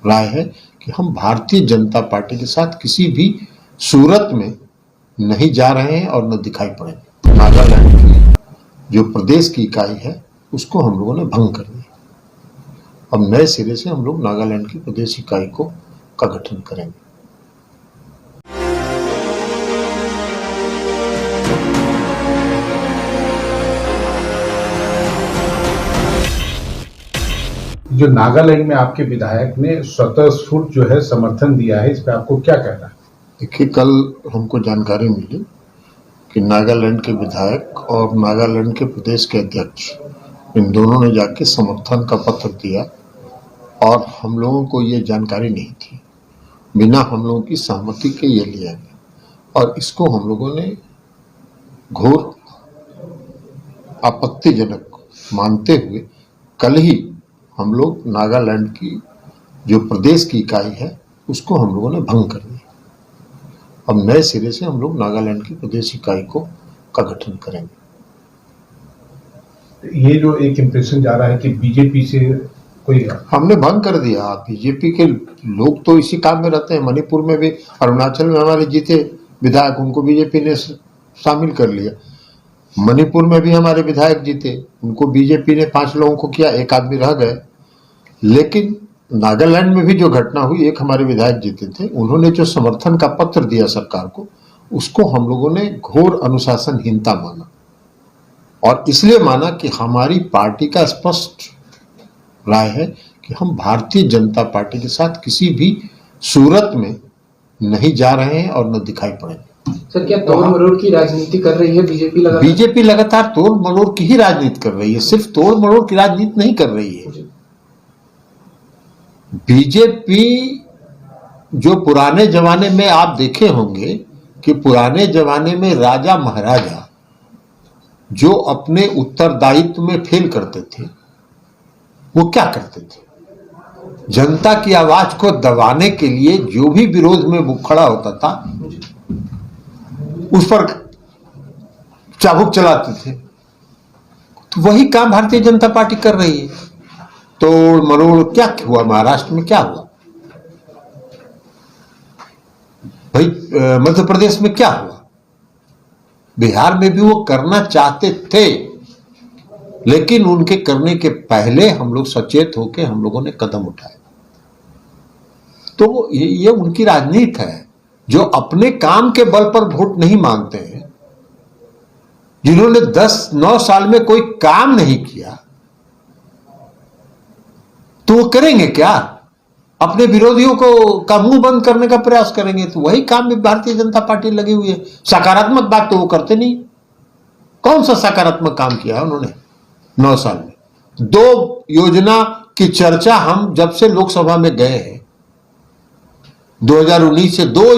राय है कि हम भारतीय जनता पार्टी के साथ किसी भी सूरत में नहीं जा रहे हैं और न दिखाई पड़ेंगे। नागालैंड की जो प्रदेश की इकाई है उसको हम लोगों ने भंग कर दिया। अब नए सिरे से हम लोग नागालैंड की प्रदेश इकाई का गठन करेंगे। जो नागालैंड में आपके विधायक ने स्वतःस्फूर्त जो है समर्थन दिया है, इस पे आपको क्या कहना है? देखिए, कल हमको जानकारी मिली कि नागालैंड के विधायक और नागालैंड के प्रदेश के अध्यक्ष इन दोनों ने जाके समर्थन का पत्र दिया और हम लोगों को ये जानकारी नहीं थी। बिना हम लोगों की सहमति के ये लिया गया और इसको हम लोगों ने घोर आपत्तिजनक मानते हुए कल ही हम लोग नागालैंड की जो प्रदेश की इकाई है उसको हम लोगों ने भंग कर दिया। अब नए सिरे से हम लोग नागालैंड की प्रदेश इकाई का गठन करेंगे। ये जो एक इंप्रेशन जा रहा है कि बीजेपी से कोई हमने भंग कर दिया। बीजेपी के लोग तो इसी काम में रहते हैं। मणिपुर में भी, अरुणाचल में हमारे जीते विधायक, उनको बीजेपी ने शामिल कर लिया। मणिपुर में भी हमारे विधायक जीते, उनको बीजेपी ने 5 लोगों को किया, 1 आदमी रह गए। लेकिन नागालैंड में भी जो घटना हुई, एक हमारे विधायक जीते थे, उन्होंने जो समर्थन का पत्र दिया सरकार को, उसको हम लोगों ने घोर अनुशासनहीनता माना और इसलिए माना कि हमारी पार्टी का स्पष्ट राय है कि हम भारतीय जनता पार्टी के साथ किसी भी सूरत में नहीं जा रहे हैं और न दिखाई पड़ेंगे। सर, क्या तोड़ मरोड़ की राजनीति कर रही है बीजेपी? बीजेपी लगातार तोड़ मरोड़ की ही राजनीति कर रही है, सिर्फ तोड़ मरोड़ की राजनीति नहीं कर रही है। बीजेपी जो पुराने जमाने में आप देखे होंगे कि पुराने जमाने में राजा महाराजा जो अपने उत्तरदायित्व में फेल करते थे, वो क्या करते थे? जनता की आवाज को दबाने के लिए जो भी विरोध में खड़ा होता था उस पर चाबुक चलाते थे। तो वही काम भारतीय जनता पार्टी कर रही है। तोड़ मरोड़ क्या हुआ? महाराष्ट्र में क्या हुआ भाई? मध्य प्रदेश में क्या हुआ? बिहार में भी वो करना चाहते थे, लेकिन उनके करने के पहले हम लोग सचेत होकर हम लोगों ने कदम उठाए। तो ये उनकी राजनीति है, जो अपने काम के बल पर वोट नहीं मांगते हैं, जिन्होंने 10-9 साल में कोई काम नहीं किया, तो वो करेंगे क्या? अपने विरोधियों को का मुंह बंद करने का प्रयास करेंगे। तो वही काम में भारतीय जनता पार्टी लगी हुई है। सकारात्मक बात तो वो करते नहीं। कौन सा सकारात्मक काम किया उन्होंने 9 साल में? 2 योजना की चर्चा हम जब से लोकसभा में गए हैं, 2019 से 2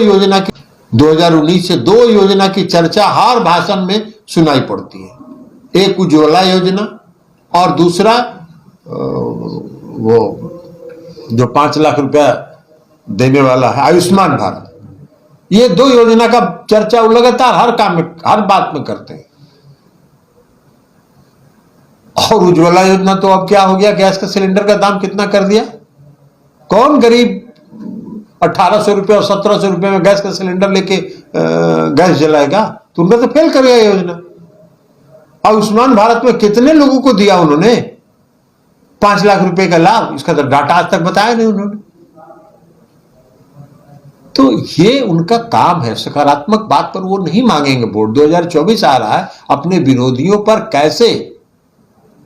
योजना की चर्चा हर भाषण में सुनाई पड़ती है। एक उज्ज्वला योजना और दूसरा वो जो 5 लाख रुपया देने वाला है आयुष्मान भारत। ये 2 योजना का चर्चा वो लगातार हर काम में, हर बात में करते हैं। और उज्ज्वला योजना तो अब क्या हो गया? गैस का सिलेंडर का दाम कितना कर दिया? कौन गरीब 1800 रुपये और 1700 रुपये में गैस का सिलेंडर लेके गैस जलाएगा? तो उनका तो फेल कर गया योजना। आयुष्मान भारत में कितने लोगों को दिया उन्होंने 5 लाख रुपए का लाभ? इसका तो डाटा आज तक बताया नहीं उन्होंने। तो ये उनका काम है। सकारात्मक बात पर वो नहीं मांगेंगे वोट। 2024 आ रहा है, अपने विरोधियों पर कैसे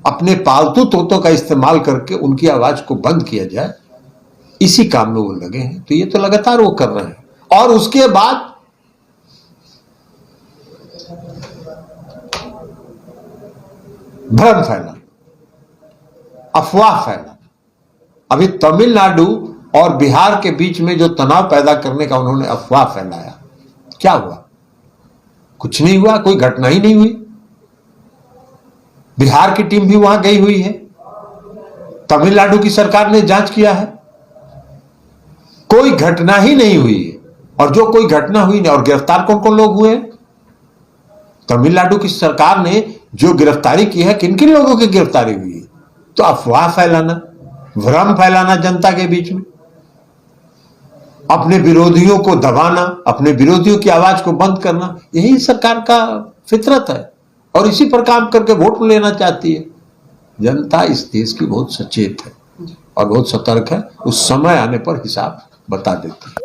अपने पालतू तोतों का इस्तेमाल करके उनकी आवाज को बंद किया जाए, इसी काम में वो लगे हैं। तो ये तो लगातार वो कर रहे हैं। और उसके बाद भ्रम फैला, अफवाह फैला। अभी तमिलनाडु और बिहार के बीच में जो तनाव पैदा करने का उन्होंने अफवाह फैलाया, क्या हुआ? कुछ नहीं हुआ, कोई घटना ही नहीं हुई। बिहार की टीम भी वहां गई हुई है, तमिलनाडु की सरकार ने जांच किया है, कोई घटना ही नहीं हुई है। और जो कोई घटना हुई नहीं, और गिरफ्तार कौन कौन लोग हुए? तमिलनाडु की सरकार ने जो गिरफ्तारी की है, किन किन लोगों की गिरफ्तारी हुई है? तो अफवाह फैलाना, भ्रम फैलाना जनता के बीच में, अपने विरोधियों को दबाना, अपने विरोधियों की आवाज को बंद करना, यही सरकार का फितरत है और इसी पर काम करके वोट लेना चाहती है। जनता इस देश की बहुत सचेत है और बहुत सतर्क है, उस समय आने पर हिसाब बता देती है।